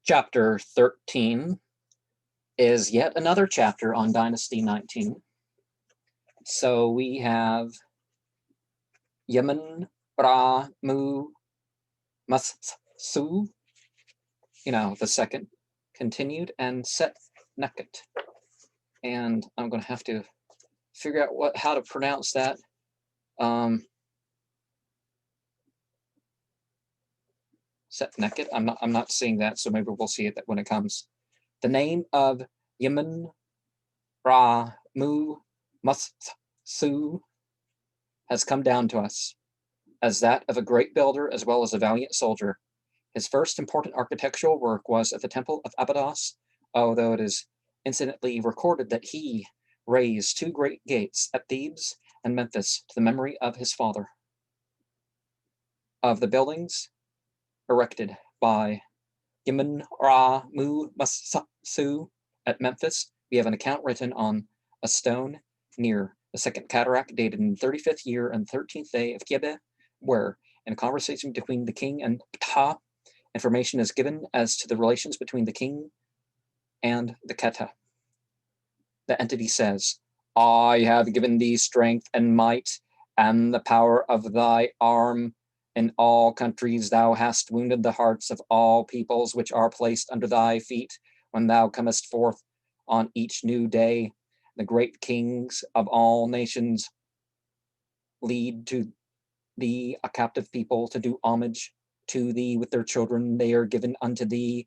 Chapter 13 is yet another chapter on Dynasty 19. So we have Yemen, Ra, Mu, Masu, the second continued, and Set Neket. And I'm going to have to figure out how to pronounce that. Set Neket. I'm not seeing that, so maybe we'll see it when it comes. The name of Yemen, Ra, Mu, Masu has come down to us as that of a great builder as well as a valiant soldier. His first important architectural work was at the Temple of Abydos, although it is incidentally recorded that he raised two great gates at Thebes and Memphis to the memory of his father. Of the buildings erected by Yemen, Ra, Mu, Masu at Memphis, we have an account written on a stone near the Second Cataract, dated in the 35th year and 13th day of Kiebe, where, in a conversation between the king and Ptah, information is given as to the relations between the king and the Kheta. The entity says, "I have given thee strength and might, and the power of thy arm. In all countries thou hast wounded the hearts of all peoples which are placed under thy feet when thou comest forth on each new day. The great kings of all nations lead to thee a captive people to do homage to thee with their children. They are given unto thee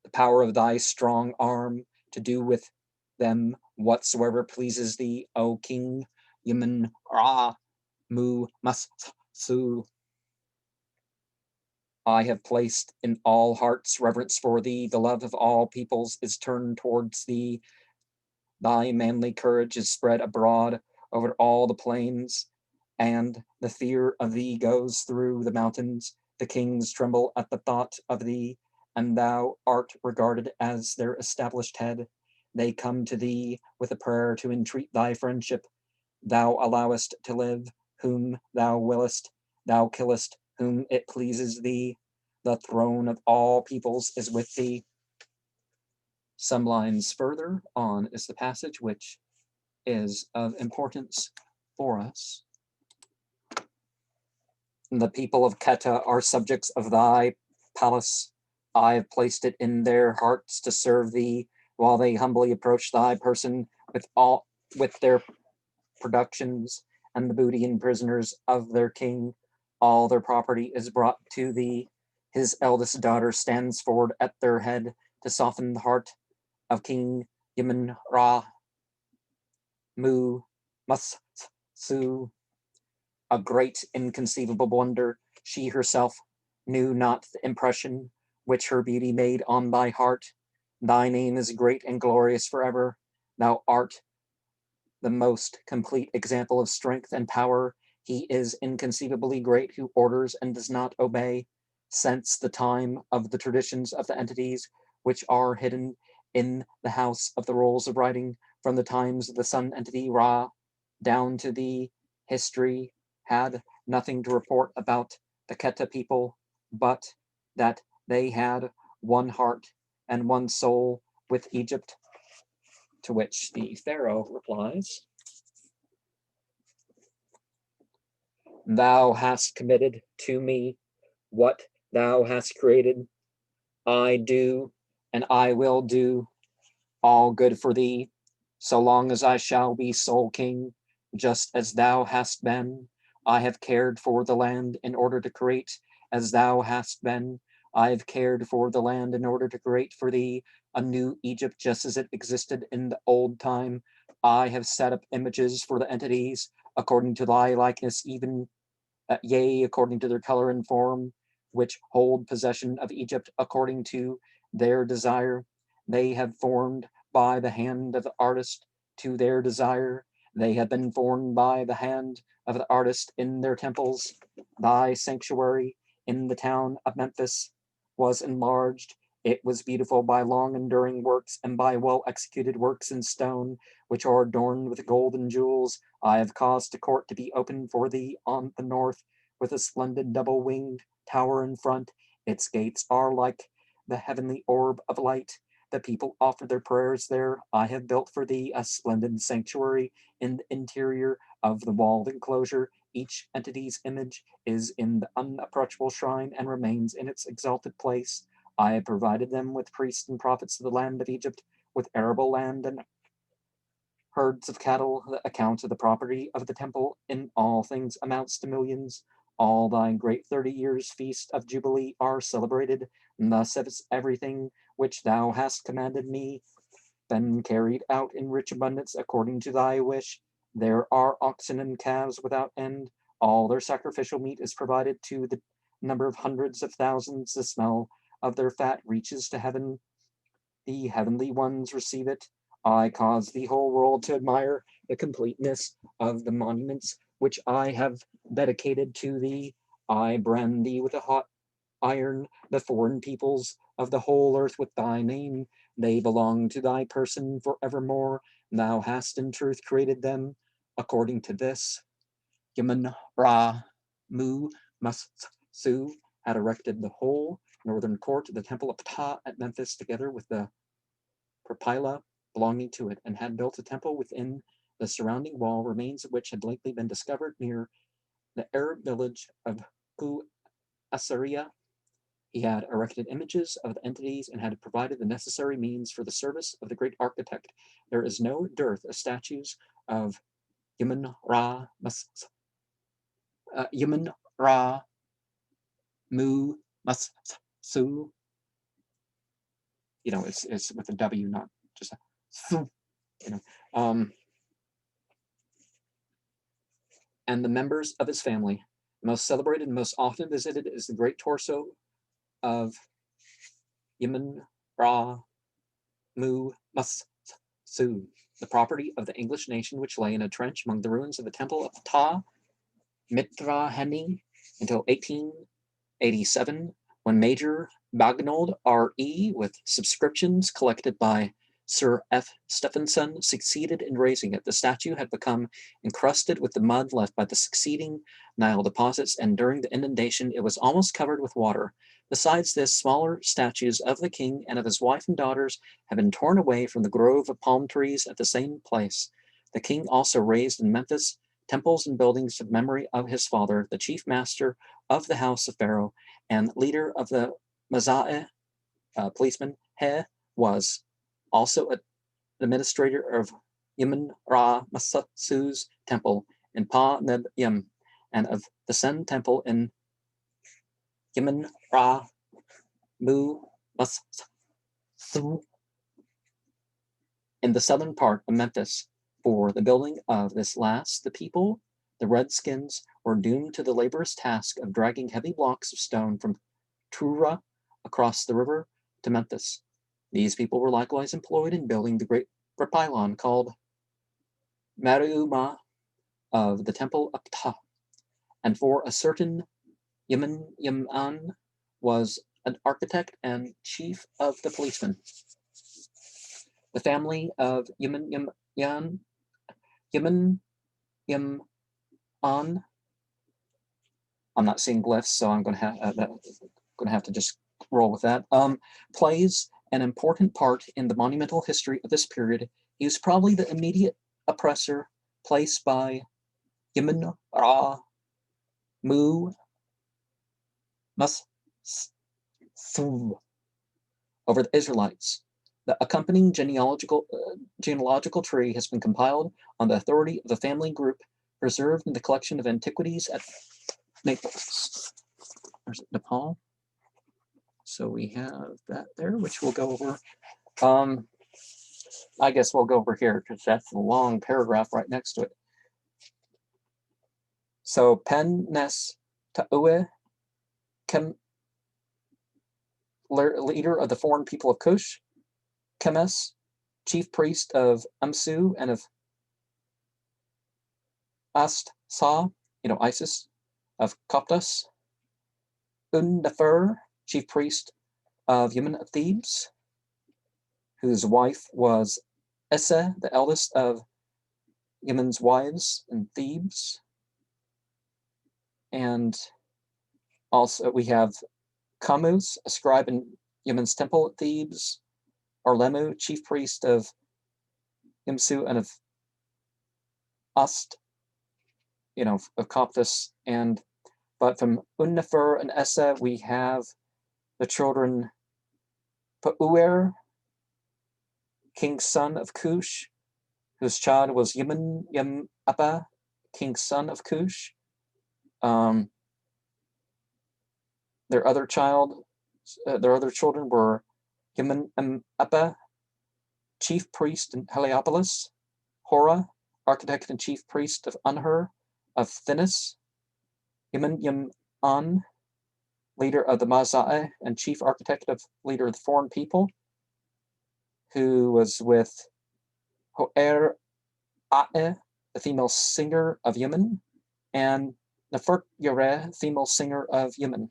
the power of thy strong arm to do with them whatsoever pleases thee, O King Yemen, Ra, Mu, Masu. I have placed in all hearts reverence for thee. The love of all peoples is turned towards thee. Thy manly courage is spread abroad over all the plains, and the fear of thee goes through the mountains. The kings tremble at the thought of thee, and thou art regarded as their established head. They come to thee with a prayer to entreat thy friendship. Thou allowest to live whom thou willest. Thou killest whom it pleases thee. The throne of all peoples is with thee." Some lines further on is the passage which is of importance for us. "The people of Kheta are subjects of thy palace. I have placed it in their hearts to serve thee, while they humbly approach thy person with their productions and the booty and prisoners of their king. All their property is brought to thee. His eldest daughter stands forward at their head to soften the heart of King Yemen, Ra, Mu, Masu. A great inconceivable wonder, she herself knew not the impression which her beauty made on thy heart. Thy name is great and glorious forever. Thou art the most complete example of strength and power. He is inconceivably great who orders and does not obey. Since the time of the traditions of the entities which are hidden in the house of the rolls of writing, from the times of the sun entity Ra down to the history, had nothing to report about the Kheta people, but that they had one heart and one soul with Egypt." To which the Pharaoh replies, "Thou hast committed to me what thou hast created. I do, and I will do all good for thee, so long as I shall be sole king, just as thou hast been. I have cared for the land in order to create as thou hast been. I have cared for the land in order to create for thee a new Egypt just as it existed in the old time. I have set up images for the entities according to thy likeness, even, yea, according to their color and form, which hold possession of Egypt according to their desire. They have formed by the hand of the artist to their desire. They have been formed by the hand of the artist in their temples. Thy sanctuary in the town of Memphis was enlarged. It was beautiful by long enduring works and by well executed works in stone, which are adorned with gold and jewels. I have caused a court to be opened for thee on the north, with a splendid double-winged tower in front. Its gates are like the heavenly orb of light. The people offer their prayers there. I have built for thee a splendid sanctuary in the interior of the walled enclosure. Each entity's image is in the unapproachable shrine and remains in its exalted place. I have provided them with priests and prophets of the land of Egypt, with arable land and herds of cattle. The account of the property of the temple in all things amounts to millions. All thy great 30 years feast of Jubilee are celebrated, and thus has everything which thou hast commanded me been carried out in rich abundance according to thy wish. There are oxen and calves without end. All their sacrificial meat is provided to the number of hundreds of thousands. The smell of their fat reaches to heaven. The heavenly ones receive it. I cause the whole world to admire the completeness of the monuments which I have dedicated to thee. I brand thee with a hot iron the foreign peoples of the whole earth with thy name. They belong to thy person forevermore. Thou hast in truth created them. According to this, Yaman Ra Mu Su had erected the whole northern court of the temple of Ptah at Memphis, together with the propyla belonging to it, and had built a temple within the surrounding wall, remains of which had lately been discovered near the Arab village of Ku Assyria. He had erected images of the entities and had provided the necessary means for the service of the great architect. There is no dearth of statues of Yaman Ra Mu Su. You know, it's with a W, not just a Su. You know, and the members of his family. The most celebrated and most often visited is the great torso of Yaman Ra Mu Su, the property of the English nation, which lay in a trench among the ruins of the temple of Ptah Mitrahani until 1887, when Major Bagnold R.E., with subscriptions collected by Sir F. Stephenson, succeeded in raising it. The statue had become encrusted with the mud left by the succeeding Nile deposits, and during the inundation it was almost covered with water. Besides this, smaller statues of the king and of his wife and daughters have been torn away from the grove of palm trees at the same place. The king also raised in Memphis temples and buildings to the memory of his father, the chief master of the house of Pharaoh and leader of the Maza'e policeman. He was also an administrator of Yaman Ra Masasu's temple in Pa Neb Yim, and of the Sen temple in Yaman Ra Mu Masu in the southern part of Memphis. For the building of this last, the people, the Redskins, were doomed to the laborious task of dragging heavy blocks of stone from Tura across the river to Memphis. These people were likewise employed in building the great pylon called Mariuma of the temple of Ptah, and for a certain Yaman was an architect and chief of the policemen. The family of Yaman, I'm not seeing glyphs, so I'm going to have to just roll with that. Plays an important part in the monumental history of this period. He was probably the immediate oppressor placed by Yaman Ra Mu Masu over the Israelites. The accompanying genealogical tree has been compiled on the authority of the family group preserved in the collection of antiquities at Naples. There's Nepal. So we have that there, which we'll go over. I guess we'll go over here because that's the long paragraph right next to it. So Pen Nes Ta'ue, leader of the foreign people of Cush, Chemes, chief priest of Amsu and of Ast-Sa, Isis, of Coptus, Unnefer, chief priest of Yemen of Thebes, whose wife was Esse, the eldest of Yemen's wives in Thebes. And also we have Camus, a scribe in Yemen's temple at Thebes. Arlemu, chief priest of Imsu and of Ast, of Coptus. But from Unnefer and Essa, we have the children Pa'uer, king's son of Cush, whose child was Yemen Yem Appa, king's son of Cush. Their other children were Yemen Appa, chief priest in Heliopolis, Hora, architect and chief priest of Unher, of Thinis, Yemen Yem An, leader of the Maza'e and chief architect of leader of the foreign people, who was with Ho'er A'e, the female singer of Yemen, and Nefert Yoreh, female singer of Yemen.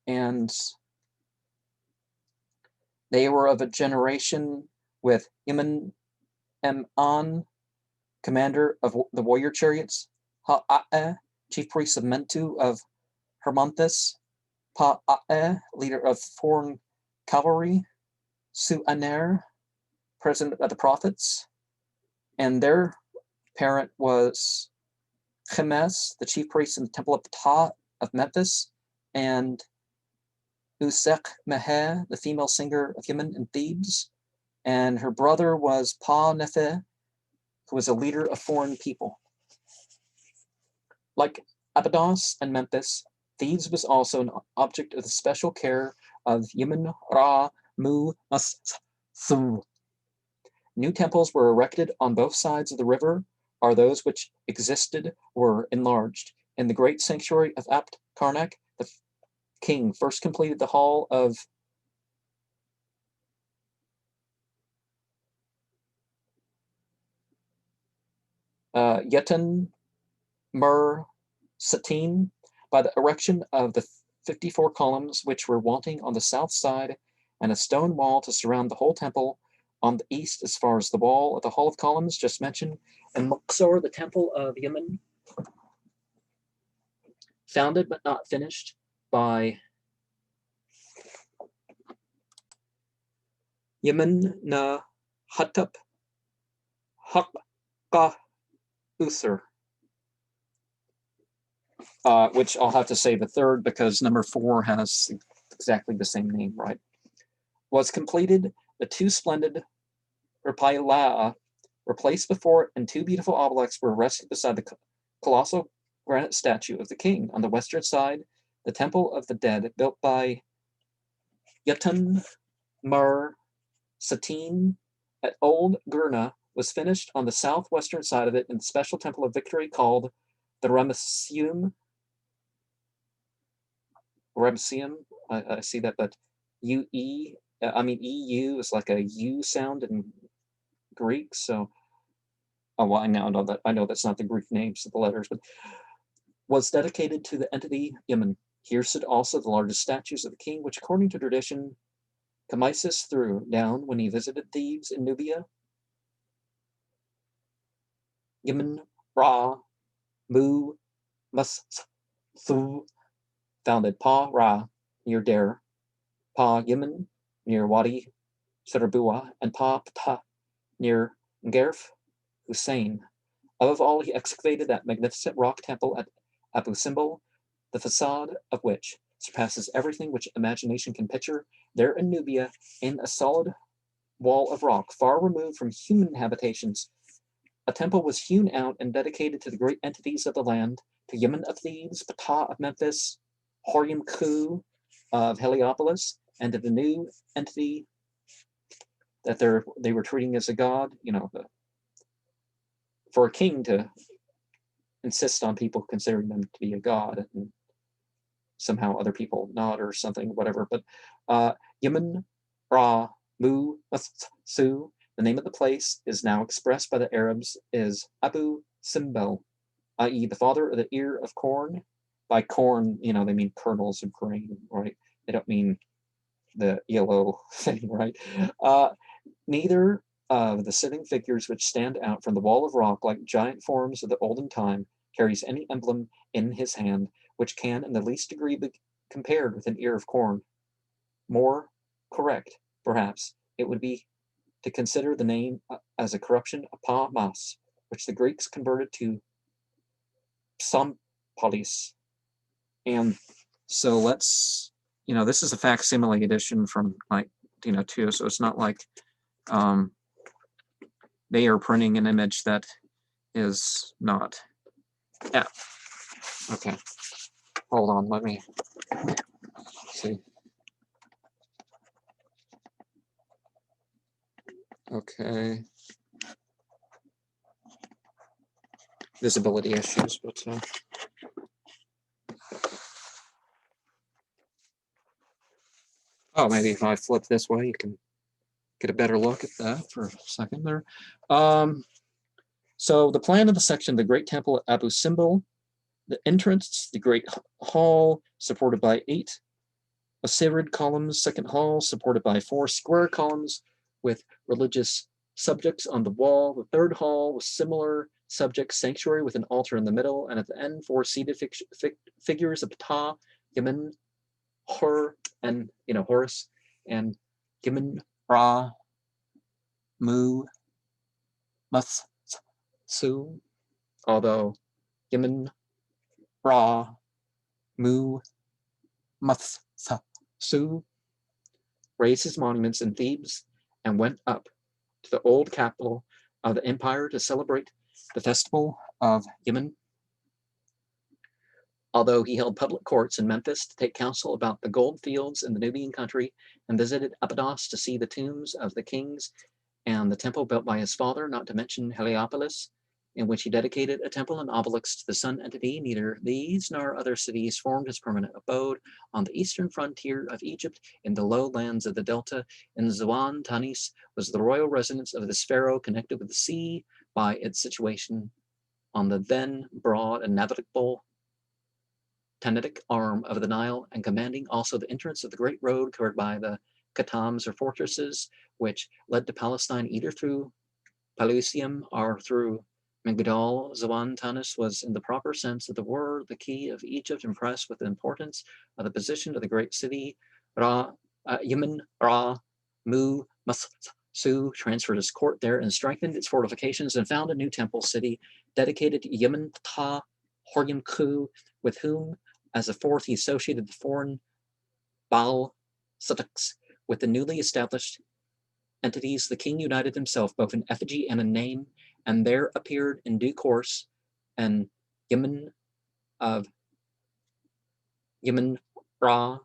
And they were of a generation with Yemen An, commander of the warrior chariots, Ha'a'e, chief priest of Mentu of Hermonthis, Pa'a'e, leader of foreign cavalry, Su'aner, president of the prophets, and their parent was Chemes, the chief priest in the temple of Ptah of Memphis, and Usek Meheh, the female singer of Yemen and Thebes, and her brother was Pa Nepheh, who was a leader of foreign people. Like Abydos and Memphis, Thebes was also an object of the special care of Yemen Ra Mu Mas Su. New temples were erected on both sides of the river, or those which existed were enlarged. In the great sanctuary of Abt Karnak, the king first completed the hall of Yetan Mur Satin by the erection of the 54 columns which were wanting on the south side, and a stone wall to surround the whole temple on the east as far as the wall of the hall of columns just mentioned, and Luxor, the temple of Yemen, founded but not finished by Yemen na Hattab Haqqa Uther, which I'll have to say the third because number 4 has exactly the same name, right? Was completed. The 2 splendid Rapailaa were placed before it, and 2 beautiful obelisks were rested beside the colossal granite statue of the king. On the western side, the temple of the dead, built by Yatun Mur Satin at Old Gurna, was finished on the southwestern side of it in the special temple of victory called the Ramesseum. I see that, but EU is like a U sound in Greek, so well, I know that's not the Greek names of the letters, but was dedicated to the entity Yemen. Here stood also the largest statues of the king, which according to tradition Cambyses threw down when he visited Thebes in Nubia. Yemen Ra Mu Mas Thu founded Pa Ra near Der, Pa Yemen near Wadi Sharabua, and Pa Ptah near Ngerf Hussein. Above all, he excavated that magnificent rock temple at Abu Simbel, the facade of which surpasses everything which imagination can picture, there in Nubia, in a solid wall of rock, far removed from human habitations. A temple was hewn out and dedicated to the great entities of the land, to Yemen of Thebes, Ptah of Memphis, Horium Khu of Heliopolis, and to the new entity that they were treating as a god, for a king to insist on people considering them to be a god, and somehow other people not or something, whatever. But Yemen Ra Mu Su, the name of the place, is now expressed by the Arabs as Abu Simbel, i.e. the father of the ear of corn. By corn, they mean kernels of grain, right? They don't mean the yellow thing, right? Neither of the sitting figures which stand out from the wall of rock like giant forms of the olden time carries any emblem in his hand which can in the least degree compared with an ear of corn. More correct, perhaps, it would be to consider the name as a corruption of Pa-mas, which the Greeks converted to Psampolis. And so let's, this is a facsimile edition from 1902, so it's not like they are printing an image that is not. Yeah. Okay. Hold on, let me see. Okay. Visibility issues, but oh, maybe if I flip this way, you can get a better look at that for a second there. So the plan of the section, the Great Temple at Abu Simbel, the entrance, the Great Hall, supported by 8 Osirid columns, second hall, supported by 4 square columns with religious subjects on the wall. The third hall was similar subject sanctuary with an altar in the middle, and at the end 4 seated figures of Ptah, Gimin, Hor, and Horus, and Gimin, Ra, Mu, Mus, Su, although Gimin, Ra, Mu, Mus, Su raised his monuments in Thebes and went up to the old capital of the empire to celebrate the festival of Gimin. Although he held public courts in Memphis to take counsel about the gold fields in the Nubian country and visited Abydos to see the tombs of the kings and the temple built by his father, not to mention Heliopolis, in which he dedicated a temple and obelisk to the sun entity, neither these nor other cities formed his permanent abode. On the eastern frontier of Egypt, in the lowlands of the Delta, in Zuan Tanis, was the royal residence of this pharaoh, connected with the sea by its situation on the then broad and navigable Tanitic arm of the Nile, and commanding also the entrance of the great road covered by the Khatams or fortresses, which led to Palestine either through Pelusium or through Migdal. Zuan Tanis was, in the proper sense of the word, the key of Egypt, impressed with the importance of the position of the great city. Yemen, Ra, Mu, Su transferred his court there and strengthened its fortifications and found a new temple city dedicated to Yemen, Ptah, Horyamku, with whom, as a fourth, he associated the foreign Baal Sutaks. With the newly established entities, the king united himself both in effigy and in name, and there appeared in due course an Yemen of Yemen, Ra,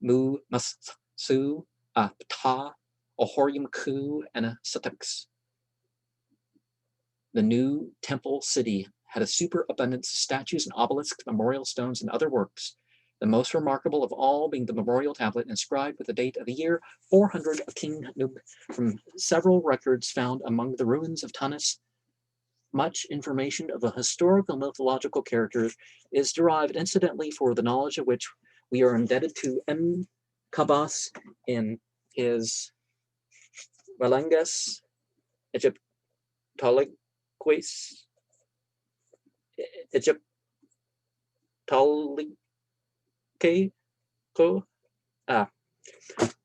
Mu, Su, Ptah, Horyamku, and a Sutaks. The new temple city had a superabundance of statues and obelisks, memorial stones, and other works, the most remarkable of all being the memorial tablet inscribed with the date of the year 400 of King Nub. From several records found among the ruins of Tanis, much information of a historical mythological character is derived, incidentally, for the knowledge of which we are indebted to M. Kabas in his Valangas Egyptologiques,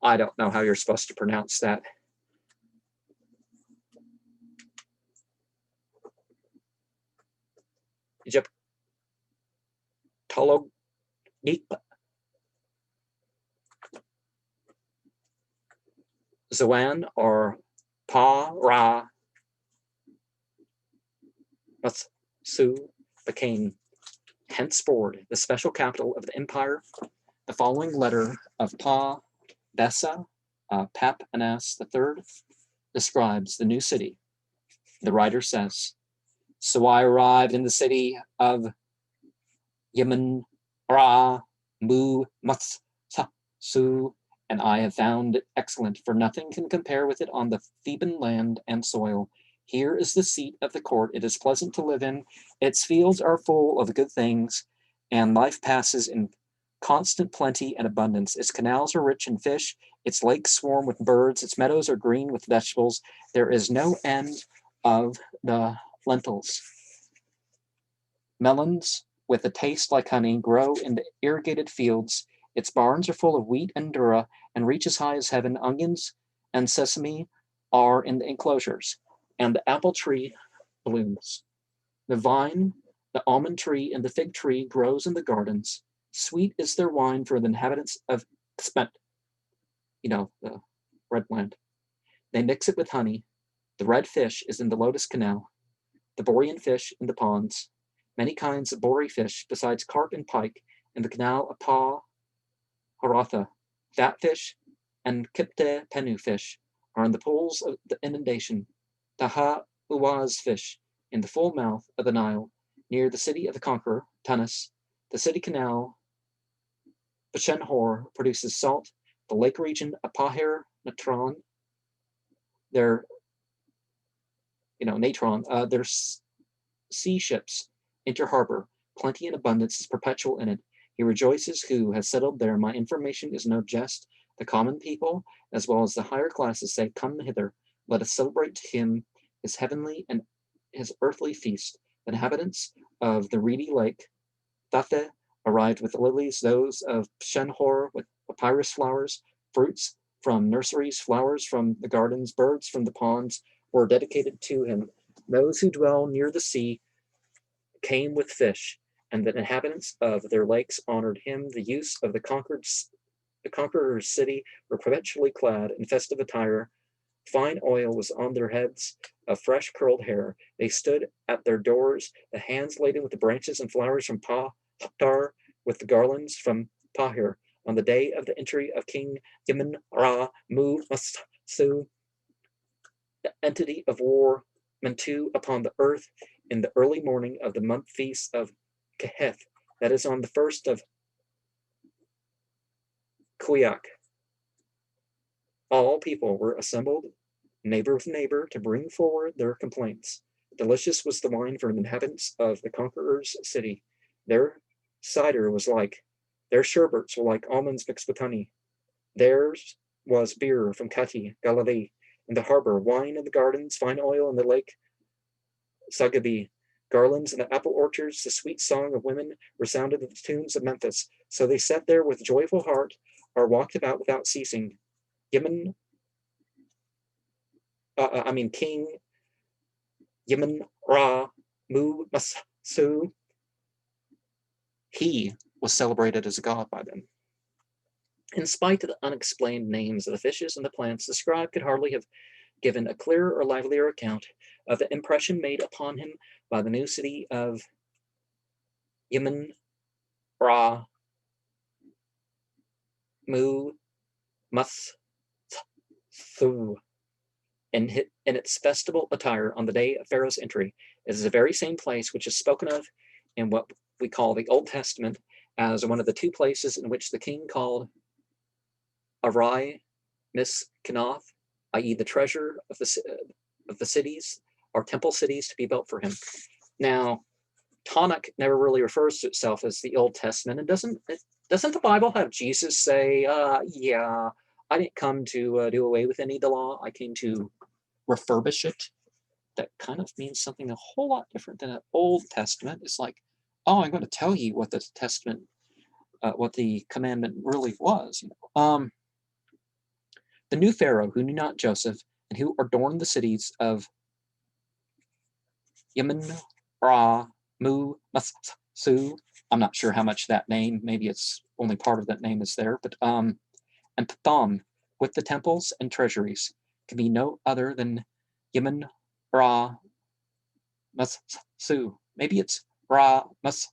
I don't know how you're supposed to pronounce that. Egyptologique. Zuan or Pa-Ra Su became henceforth the special capital of the empire. The following letter of Pa-Bessa, Papanas III, describes the new city. The writer says, "So I arrived in the city of Yemen, Ra, Mu, Su, and I have found it excellent, for nothing can compare with it on the Theban land and soil. Here is the seat of the court. It is pleasant to live in. Its fields are full of good things, and life passes in constant plenty and abundance. Its canals are rich in fish. Its lakes swarm with birds. Its meadows are green with vegetables. There is no end of the lentils, melons, with a taste like honey, grow in the irrigated fields. Its barns are full of wheat and durra, and reach as high as heaven. Onions and sesame are in the enclosures, and the apple tree blooms. The vine, the almond tree, and the fig tree grows in the gardens. Sweet is their wine for the inhabitants of Spent, the red land. They mix it with honey. The red fish is in the lotus canal, the borean fish in the ponds. Many kinds of bory fish, besides carp and pike, in the canal of Pa Haratha. Fat fish and Kipte Penu fish are in the pools of the inundation. Taha Uwaz fish in the full mouth of the Nile, near the city of the conqueror, Tunis. The city canal, Bashenhor, produces salt. The lake region of Pahir Natron, their sea ships enter harbor. Plenty and abundance is perpetual in it. He rejoices who has settled there. My information is no jest. The common people, as well as the higher classes, say, come hither. Let us celebrate to him his heavenly and his earthly feast. The inhabitants of the reedy lake, Tathe, arrived with lilies, those of Shenhor with papyrus flowers, fruits from nurseries, flowers from the gardens, birds from the ponds were dedicated to him. Those who dwell near the sea came with fish, and the inhabitants of their lakes honored him. The use of the conqueror's city were perpetually clad in festive attire. Fine oil was on their heads of fresh curled hair. They stood at their doors, the hands laden with the branches and flowers from Pahtar, with the garlands from Pahir. On the day of the entry of King Yemen Ra Mu Masu, the entity of war, Mentu, upon the earth in the early morning of the month feast of Keheth, that is on the first of Kuyak. All people were assembled, neighbor with neighbor, to bring forward their complaints. Delicious was the wine for the inhabitants of the conqueror's city. Their cider was like, their sherbets were like almonds mixed with honey. Theirs was beer from Kati, Galilee, in the harbor, wine in the gardens, fine oil in the lake Sagabi, garlands in the apple orchards. The sweet song of women resounded in the tunes of Memphis. So they sat there with joyful heart, or walked about without ceasing. King Yemen Ra Mu Masu, he was celebrated as a god by them. In spite of the unexplained names of the fishes and the plants, the scribe could hardly have given a clearer or livelier account of the impression made upon him by the new city of Yemen Ra Mu Masu in its festival attire on the day of Pharaoh's entry. It is the very same place which is spoken of in what we call the Old Testament as one of the two places in which the king called Arai Miskanoth, i.e. the treasure of the cities, or temple cities to be built for him. Now, Tanakh never really refers to itself as the Old Testament, and doesn't the Bible have Jesus say, yeah, I didn't come to do away with any of the law, I came to refurbish it? That kind of means something a whole lot different than an Old Testament. It's like, oh, I'm going to tell you what the Testament, what the commandment really was. The new Pharaoh, who knew not Joseph, and who adorned the cities of Yemen, Ra, Mu, Masu. I'm not sure how much that name, maybe it's only part of that name is there, but and Pathom, with the temples and treasuries, can be no other than Yemen, Ra, Masu. Maybe it's Ra, Mas.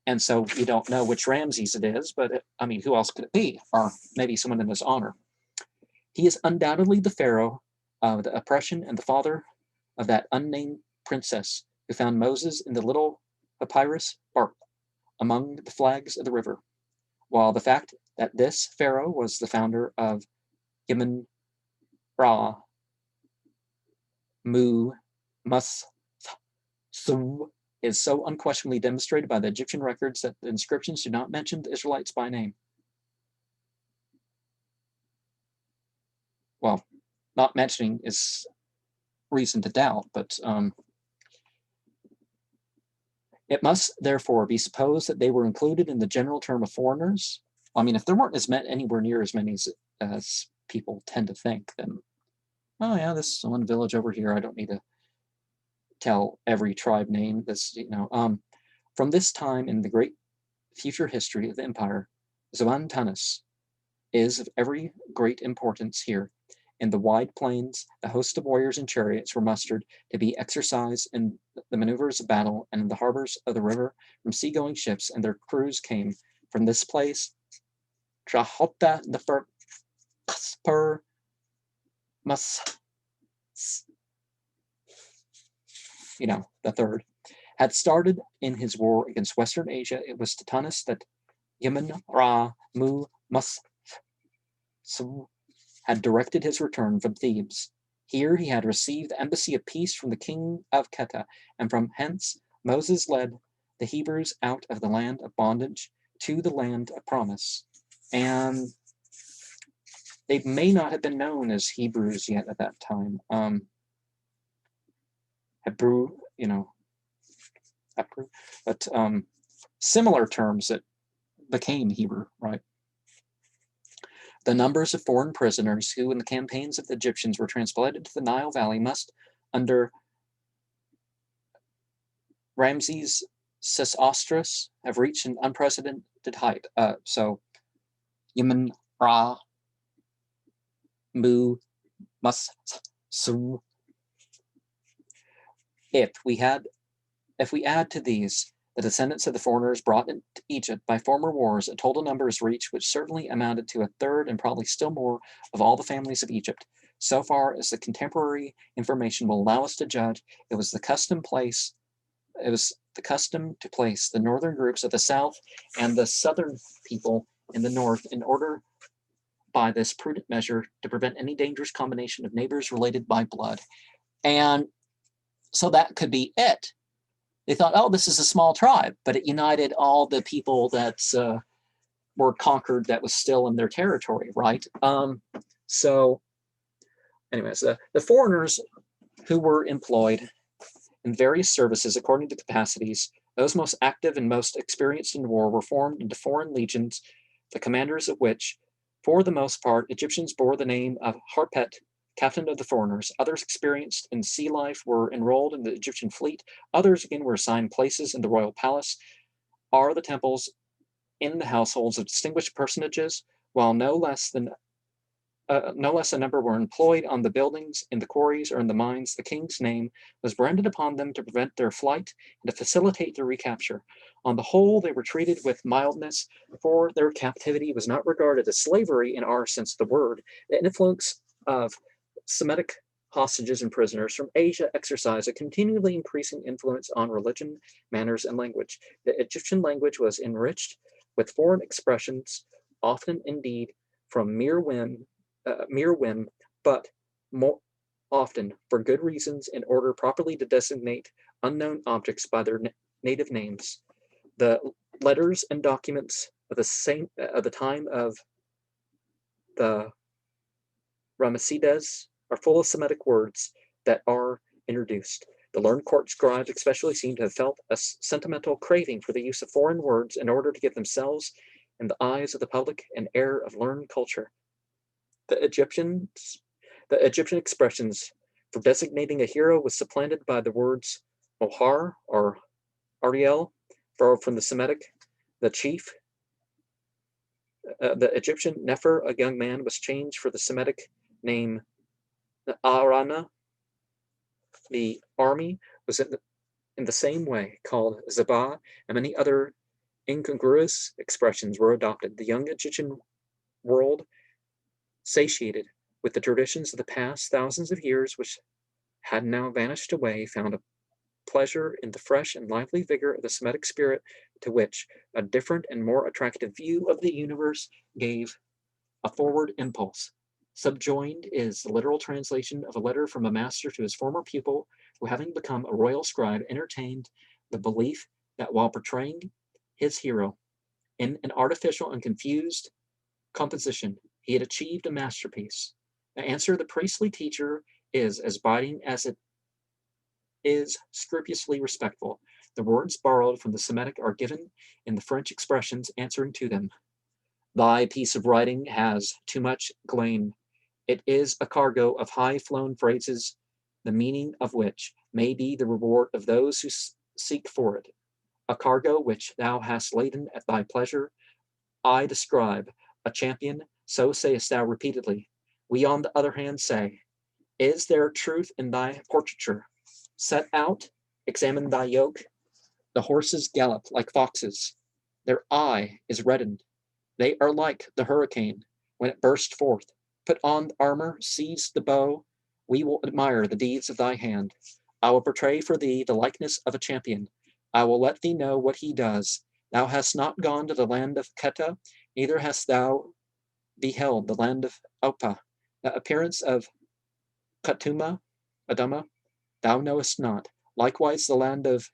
And so we don't know which Ramses it is, but who else could it be? Or maybe someone in his honor. He is undoubtedly the pharaoh of the oppression and the father of that unnamed princess who found Moses in the little papyrus bark among the flags of the river. While the fact that this pharaoh was the founder of Yemen, Ra, Mu, Masu is so unquestionably demonstrated by the Egyptian records that the inscriptions do not mention the Israelites by name. Well, not mentioning is reason to doubt, but it must therefore be supposed that they were included in the general term of foreigners. I mean, if there weren't anywhere near as many as people tend to think, then, oh yeah, this one village over here, I don't need to tell every tribe name. From this time in the great future history of the empire, Zawantanis is of every great importance here. In the wide plains, the host of warriors and chariots were mustered to be exercised in the maneuvers of battle, and in the harbors of the river from seagoing ships, and their crews came from this place. Trahota the first Kasper Mas, the third, had started in his war against Western Asia. It was to Tunis that Yemen Ra Mu Mus had directed his return from Thebes. Here he had received the embassy of peace from the king of Keta, and from hence Moses led the Hebrews out of the land of bondage to the land of promise. And they may not have been known as Hebrews yet at that time. Hebrew, Hebrew, but similar terms that became Hebrew, right? The numbers of foreign prisoners who, in the campaigns of the Egyptians, were transplanted to the Nile Valley must, under Ramses Sesostris, have reached an unprecedented height. So, Yemen, Ra, Mu, Mus, Su. If we add to these the descendants of the foreigners brought into Egypt by former wars, a total number is reached which certainly amounted to a third and probably still more of all the families of Egypt. So far as the contemporary information will allow us to judge, it was the custom to place the northern groups of the south and the southern people in the north in order by this prudent measure to prevent any dangerous combination of neighbors related by blood. And so that could be it. They thought, oh, this is a small tribe, but it united all the people that were conquered that was still in their territory, right? So anyways, the foreigners who were employed in various services according to capacities, those most active and most experienced in war, were formed into foreign legions, the commanders of which, for the most part, Egyptians, bore the name of Harpet, captain of the foreigners. Others experienced in sea life were enrolled in the Egyptian fleet. Others again were assigned places in the royal palace, are the temples, in the households of distinguished personages, while no less a number were employed on the buildings, in the quarries, or in the mines. The king's name was branded upon them to prevent their flight and to facilitate their recapture. On the whole, they were treated with mildness, for their captivity was not regarded as slavery in our sense of the word. The influence of Semitic hostages and prisoners from Asia exercised a continually increasing influence on religion, manners, and language. The Egyptian language was enriched with foreign expressions, often indeed from mere whim, but more often for good reasons, in order properly to designate unknown objects by their native names. The letters and documents of the time of the Ramessides are full of Semitic words that are introduced. The learned court scribes especially seem to have felt a sentimental craving for the use of foreign words in order to give themselves, in the eyes of the public, an air of learned culture. The Egyptian expressions for designating a hero was supplanted by the words Mohar or Ariel, from the Semitic, the chief. The Egyptian Nefer, a young man, was changed for the Semitic name Arana. The army was in the same way called Zabah, and many other incongruous expressions were adopted. The young Egyptian world, satiated with the traditions of the past thousands of years, which had now vanished away, found a pleasure in the fresh and lively vigor of the Semitic spirit, to which a different and more attractive view of the universe gave a forward impulse. Subjoined is the literal translation of a letter from a master to his former pupil, who, having become a royal scribe, entertained the belief that while portraying his hero in an artificial and confused composition, he had achieved a masterpiece. The answer of the priestly teacher is as biting as it is scrupulously respectful. The words borrowed from the Semitic are given in the French expressions answering to them. Thy piece of writing has too much gleam. It is a cargo of high-flown phrases, the meaning of which may be the reward of those who seek for it. A cargo which thou hast laden at thy pleasure, I describe, a champion, so sayest thou repeatedly. We on the other hand say, is there truth in thy portraiture? Set out, examine thy yoke. The horses gallop like foxes. Their eye is reddened. They are like the hurricane when it bursts forth. Put on the armor, seize the bow. We will admire the deeds of thy hand. I will portray for thee the likeness of a champion. I will let thee know what he does. Thou hast not gone to the land of Keta, neither hast thou beheld the land of Opa. The appearance of Adama, thou knowest not. Likewise the land of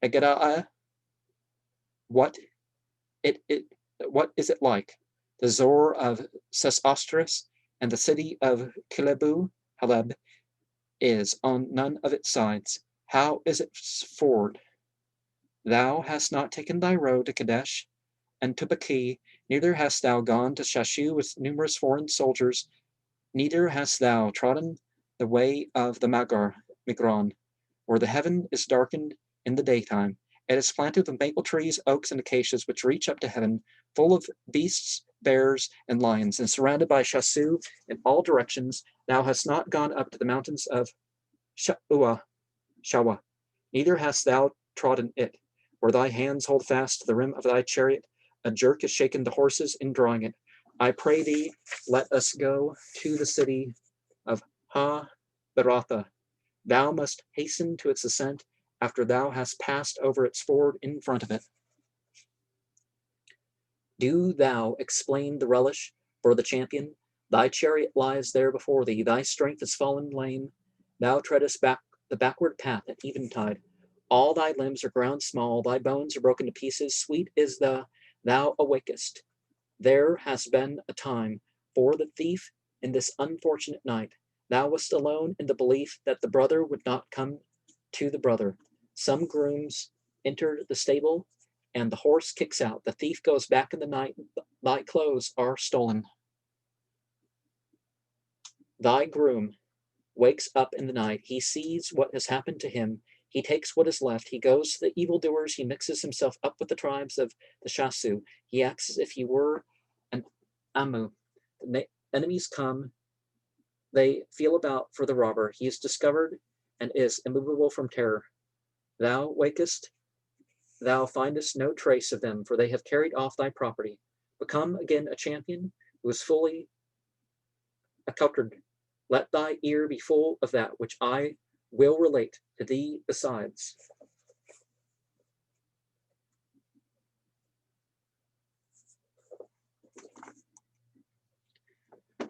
Egeda'ah, what what is it like? The Zor of Sesostris and the city of Haleb is on none of its sides. How is its ford? Thou hast not taken thy road to Kadesh and to Baki, neither hast thou gone to Shashu with numerous foreign soldiers, neither hast thou trodden the way of the Migron, where the heaven is darkened in the daytime. It is planted with maple trees, oaks, and acacias, which reach up to heaven, full of beasts, bears, and lions, and surrounded by Shasu in all directions. Thou hast not gone up to the mountains of Shawa, neither hast thou trodden it, where thy hands hold fast to the rim of thy chariot. A jerk has shaken the horses in drawing it. I pray thee, let us go to the city of Ha-Beratha. Thou must hasten to its ascent after thou hast passed over its ford in front of it. Do thou explain the relish for the champion. Thy chariot lies there before thee. Thy strength is fallen lame. Thou treadest back the backward path at eventide. All thy limbs are ground small. Thy bones are broken to pieces. Sweet is thou awakest. There has been a time for the thief in this unfortunate night. Thou wast alone in the belief that the brother would not come to the brother. Some grooms enter the stable, and the horse kicks out. The thief goes back in the night. Thy clothes are stolen. Thy groom wakes up in the night. He sees what has happened to him. He takes what is left. He goes to the evildoers. He mixes himself up with the tribes of the Shasu. He acts as if he were an Amu. The enemies come. They feel about for the robber. He is discovered and is immovable from terror. Thou wakest. Thou findest no trace of them, for they have carried off thy property. Become again a champion who is fully acculturated. Let thy ear be full of that which I will relate to thee besides.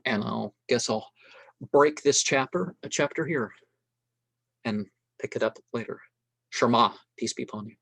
And I'll break this chapter here, and pick it up later. Shema, peace be upon you.